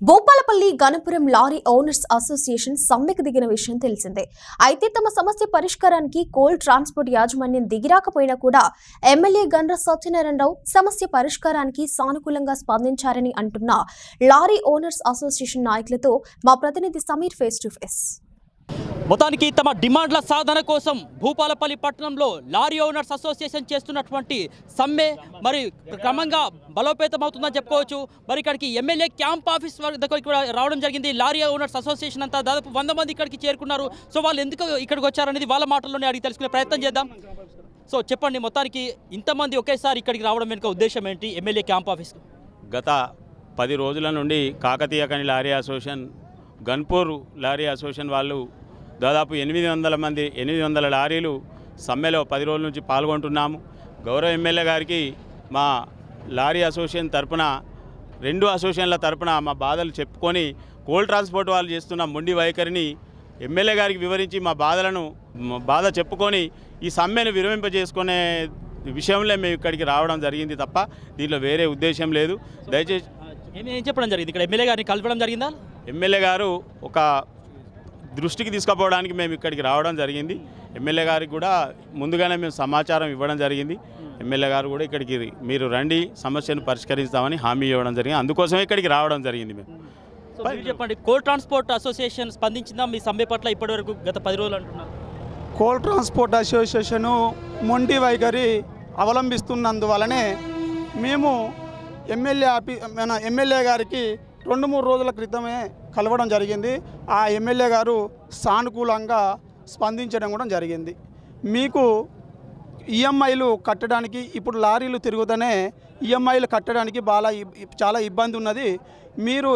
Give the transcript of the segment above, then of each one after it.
Bhupalpally Ganapuram lorry owners association సమ్మెకు దిగిన విషయం తెలిసిందే. అయితే తమ సమస్య పరిష్కారానికి కోల్ ట్రాన్స్పోర్ట్ యాజమాన్యం దిగిరాకపోయినా కూడా ఎమ్మెల్యే గండ్ర సత్యనారాయణరావు సమస్య పరిష్కారానికి సానుకూలంగా స్పందించారని అంటున్న లారీ ఓనర్స్ అసోసియేషన్ నాయకులతో మా ప్రతినిధి సమీర్ ఫేస్ టు ఫేస్. మొత్తానికి తమ డిమాండ్ల సాధన కోసం భూపాలపల్లి పట్టణంలో లారీ ఓనర్స్ అసోసియేషన్ చేస్తున్నటువంటి సమ్మె మరి క్రమంగా బలోపేతమవుతుందని చెప్పుకోవచ్చు. మరి ఇక్కడికి ఎమ్మెల్యే క్యాంప్ ఆఫీస్ దగ్గరికి రావడం జరిగింది. లారీ ఓనర్స్ అసోసియేషన్ అంతా దాదాపు 100 మంది ఇక్కడికి చేరుకున్నారు. సో వాళ్ళు ఎందుకు ఇక్కడికి వచ్చారనేది వాళ్ళ మాటల్లోనే అడిగి తెలుసుకునే ప్రయత్నం చేద్దాం. సో చెప్పండి, మొత్తానికి ఇంతమంది ఒకేసారి ఇక్కడికి రావడం వెనుక ఉద్దేశం ఏంటి? ఎమ్మెల్యే క్యాంప్ ఆఫీస్ గత 10 రోజుల నుండి కాకతీయ కని lorry association, Ganpur lorry association వాళ్ళు దాదాపు 800 లారీలు సమ్మెలో 10 రోజుల నుంచి పాల్గొంటున్నాము. గౌరవ ఎమ్మెల్యే గారికి మా లారీ అసోసియేషన్ తరపున 2 అసోసియేషన్ల తరపున మా బాధలు చెప్పుకొని కోల్ ట్రాన్స్పోర్ట్ వాళ్ళు చేస్తున్న మొండి వైఖరిని ఎమ్మెల్యే గారికి వివరించి మా బాధ చెప్పుకొని ఈ సమ్మెను విరమింపజేసుకునే విషయంలో మేము ఇక్కడికి రావడం జరిగింది తప్ప దీనిలో వేరే ఉద్దేశం లేదు. దయచేసి ఏం చెప్పడం జరిగింది? ఇక్కడ ఎమ్మెల్యే గారిని కలపడం జరిగిందా? ఎమ్మెల్యే గారు ఒక దృష్టికి తీసుకుపోవడానికి మేము ఇక్కడికి రావడం జరిగింది. ఎమ్మెల్యే గారికి కూడా ముందుగానే మేము సమాచారం ఇవ్వడం జరిగింది. ఎమ్మెల్యే గారు కూడా ఇక్కడికి మీరు రండి, సమస్యను పరిష్కరిస్తామని హామీ ఇవ్వడం జరిగింది. అందుకోసమే ఇక్కడికి రావడం జరిగింది. మేము చెప్పండి, కోల్ ట్రాన్స్పోర్ట్ అసోసియేషన్ స్పందించిందా మీ సమ్మె పట్ల? ఇప్పటివరకు గత 10 రోజులు అంటున్నారు. కోల్ ట్రాన్స్పోర్ట్ అసోసియేషను మొండి వైఖరి అవలంబిస్తున్నందువలనే మేము ఎమ్మెల్యే గారికి 2-3 రోజుల క్రితమే కలవడం జరిగింది. ఆ ఎమ్మెల్యే గారు సానుకూలంగా స్పందించడం కూడా జరిగింది. మీకు ఈఎంఐలు కట్టడానికి ఇప్పుడు లారీలు తిరుగుతూనే ఈఎంఐలు కట్టడానికి చాలా ఇబ్బంది ఉన్నది. మీరు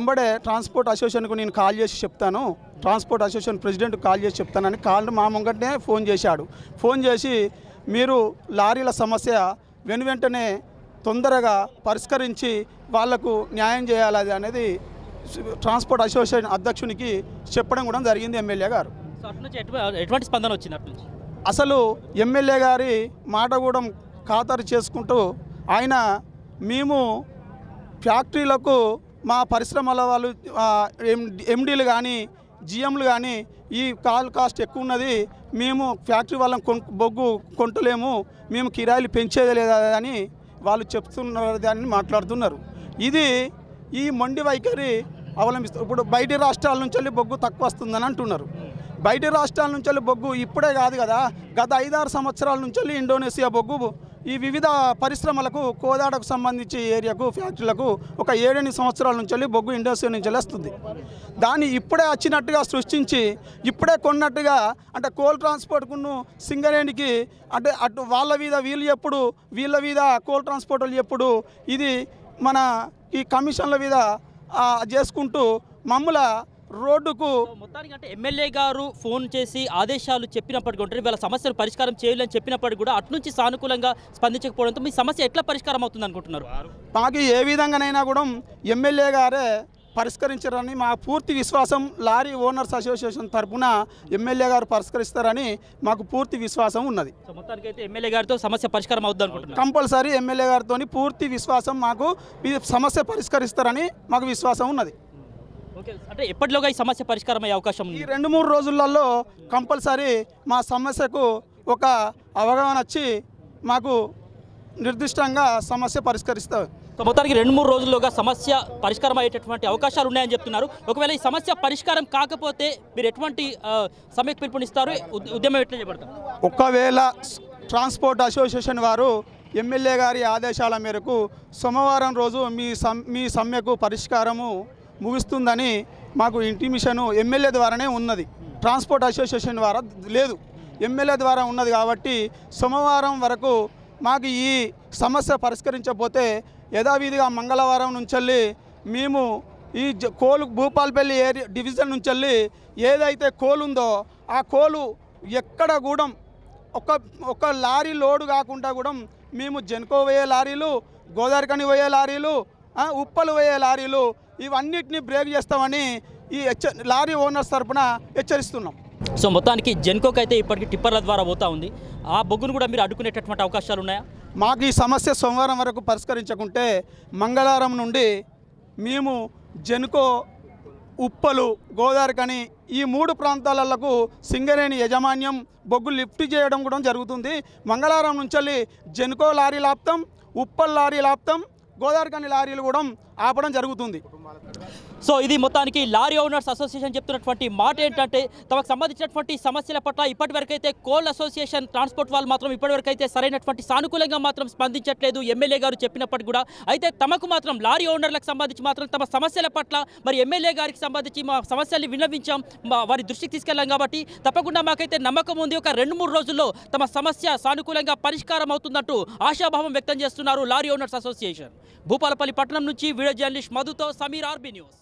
ఎంబడే ట్రాన్స్పోర్ట్ అసోసియేషన్కు నేను కాల్ చేసి చెప్తాను, ట్రాన్స్పోర్ట్ అసోసియేషన్ ప్రెసిడెంట్కి కాల్ చేసి చెప్తానని మా ముంగటనే ఫోన్ చేశాడు. ఫోన్ చేసి మీరు లారీల సమస్య వెంటనే తొందరగా పరిష్కరించి వాళ్లకు న్యాయం చేయాలి అనేది ట్రాన్స్పోర్ట్ అసోసియేషన్ అధ్యక్షునికి చెప్పడం కూడా జరిగింది ఎమ్మెల్యే గారు. ఎటువంటి స్పందన వచ్చింది అటు నుంచి? అసలు ఎమ్మెల్యే గారి మాట కూడా ఖాతరు చేసుకుంటూ ఆయన మేము ఫ్యాక్టరీలకు మా పరిశ్రమల వాళ్ళు ఎండీలు కానీ జిఎంలు కానీ ఈ కాస్ట్ ఎక్కువ ఉన్నది, మేము ఫ్యాక్టరీ వాళ్ళని బొగ్గు కొంటలేము, మేము కిరాయిలు పెంచేది లేదా అని వాళ్ళు చెప్తున్నారు, దాన్ని మాట్లాడుతున్నారు. ఇది ఈ మొండి వైఖరి అవలంబిస్తారు. ఇప్పుడు బయటి రాష్ట్రాల నుంచి బొగ్గు తక్కువ వస్తుందని అంటున్నారు. బయటి రాష్ట్రాల నుంచి బొగ్గు ఇప్పుడే కాదు కదా, గత 5-6 సంవత్సరాల నుంచి ఇండోనేషియా బొగ్గు ఈ వివిధ పరిశ్రమలకు, కోదాడకు సంబంధించి ఏరియాకు, ఫ్యాక్టరీలకు ఒక 7-8 సంవత్సరాల నుంచి బొగ్గు ఇండోనేషియా నుంచి వస్తుంది. దాన్ని ఇప్పుడే వచ్చినట్టుగా సృష్టించి ఇప్పుడే కొన్నట్టుగా అంటే కోల్ ట్రాన్స్పోర్ట్కు సింగరేణికి అంటే అటు వాళ్ళ మీద వీళ్ళు ఎప్పుడు, వీళ్ళ మీద కోల్ ట్రాన్స్పోర్ట్ వాళ్ళు ఎప్పుడు, ఇది మన ఈ కమిషన్ల మీద చేసుకుంటూ మమ్మల రోడ్డుకు మొత్తానికి అంటే ఎమ్మెల్యే గారు ఫోన్ చేసి ఆదేశాలు చెప్పినప్పటికీ ఉంటుంది, వీళ్ళ సమస్యను పరిష్కారం చేయాలని చెప్పినప్పటికీ కూడా అటు నుంచి సానుకూలంగా స్పందించకపోవడంతో మీ సమస్య ఎట్లా పరిష్కారం అవుతుంది అనుకుంటున్నారు? మాకు ఏ విధంగానైనా కూడా ఎమ్మెల్యే గారే పరిష్కరించారని మా పూర్తి విశ్వాసం. లారీ ఓనర్స్ అసోసియేషన్ తరఫున ఎమ్మెల్యే గారు పరిష్కరిస్తారని మాకు పూర్తి విశ్వాసం ఉన్నది. సో మొత్తానికైతే ఎమ్మెల్యే గారితో సమస్య పరిష్కారం అవుతుంది అనుకుంటున్నారు? కంపల్సరీ ఎమ్మెల్యే గారితో పూర్తి విశ్వాసం, మాకు ఈ సమస్య పరిష్కరిస్తారని మాకు విశ్వాసం ఉన్నది. అంటే ఎప్పటిలోగా ఈ సమస్య పరిష్కారం అయ్యే అవకాశం ఉంది? ఈ 2-3 రోజులలో కంపల్సరీ మా సమస్యకు ఒక అవగాహన వచ్చి మాకు నిర్దిష్టంగా సమస్య పరిష్కరిస్తారు. సో మొత్తానికి 2-3 రోజుల్లోగా సమస్య పరిష్కారం అయ్యేటటువంటి అవకాశాలు ఉన్నాయని చెప్తున్నారు. ఒకవేళ ఈ సమస్య పరిష్కారం కాకపోతే మీరు ఎటువంటి సమ్మెకు పిలుపునిస్తారు? ఉద్యమం ఎట్లా చేపడతారు? ఒకవేళ ట్రాన్స్పోర్ట్ అసోసియేషన్ వారు ఎమ్మెల్యే గారి ఆదేశాల మేరకు సోమవారం రోజు మీ సమ్మెకు పరిష్కారము ముగుస్తుందని మాకు ఇంటిమిషను ఎమ్మెల్యే ద్వారానే ఉన్నది. ట్రాన్స్పోర్ట్ అసోసియేషన్ ద్వారా లేదు, ఎమ్మెల్యే ద్వారా ఉన్నది. కాబట్టి సోమవారం వరకు మాకు ఈ సమస్య పరిష్కరించకపోతే యథావిధిగా మంగళవారం నుంచి మేము ఈ భూపాలపల్లి ఏరియా డివిజన్ నుంచి ఏదైతే కోల్ ఉందో ఆ కోలు ఎక్కడ కూడా ఒక లారీ లోడు కాకుండా కూడా మేము జెన్కో పోయే లారీలు, గోదావరికని పోయే లారీలు, ఉప్పలు పోయే లారీలు ఇవన్నిటిని బ్రేక్ చేస్తామని ఈ లారీ ఓనర్స్ తరఫున హెచ్చరిస్తున్నాం. సో మొత్తానికి జెన్కోకి అయితే ఇప్పటికీ టిప్పర్ల ద్వారా పోతా ఉంది. ఆ బొగ్గును కూడా మీరు అడ్డుకునేటటువంటి అవకాశాలు ఉన్నాయా? మాకు ఈ సమస్య సోమవారం వరకు పరిష్కరించకుంటే మంగళవారం నుండి మేము జెన్కో, ఉప్పలు, గోదావరికని ఈ 3 ప్రాంతాలకు సింగరేణి యాజమాన్యం బొగ్గు లిఫ్ట్ చేయడం కూడా జరుగుతుంది. మంగళవారం నుంచి జెన్కో లారీలు ఆపుతాం, ఉప్పల్ లారీలు ఆపుతాం, గోదావరికని లారీలు కూడా ఆపడం జరుగుతుంది. సో ఇది మొత్తానికి లారీ ఓనర్స్ అసోసియేషన్ చెప్తున్నటువంటి మాట ఏంటంటే తమకు సంబంధించినటువంటి సమస్యల పట్ల ఇప్పటివరకైతే కోల్ అసోసియేషన్ ట్రాన్స్పోర్ట్ వాళ్ళు మాత్రం ఇప్పటివరకైతే సరైనటువంటి సానుకూలంగా మాత్రం స్పందించట్లేదు ఎమ్మెల్యే గారు చెప్పినప్పటికీ కూడా. అయితే తమకు మాత్రం లారీ ఓనర్లకు సంబంధించి మాత్రం తమ సమస్యల పట్ల మరి ఎమ్మెల్యే గారికి సంబంధించి మా సమస్యల్ని విన్నవించాం, వారి దృష్టికి తీసుకెళ్ళాం కాబట్టి తప్పకుండా మాకైతే నమ్మకం ఉంది ఒక 2-3 రోజుల్లో తమ సమస్య సానుకూలంగా పరిష్కారం అవుతుందంటూ ఆశాభావం వ్యక్తం చేస్తున్నారు లారీ ఓనర్స్ అసోసియేషన్. భూపాలపల్లి పట్టణం నుంచి వీడియో జర్నలిస్ట్ మధుతో సమీర్, ఆర్బీ న్యూస్.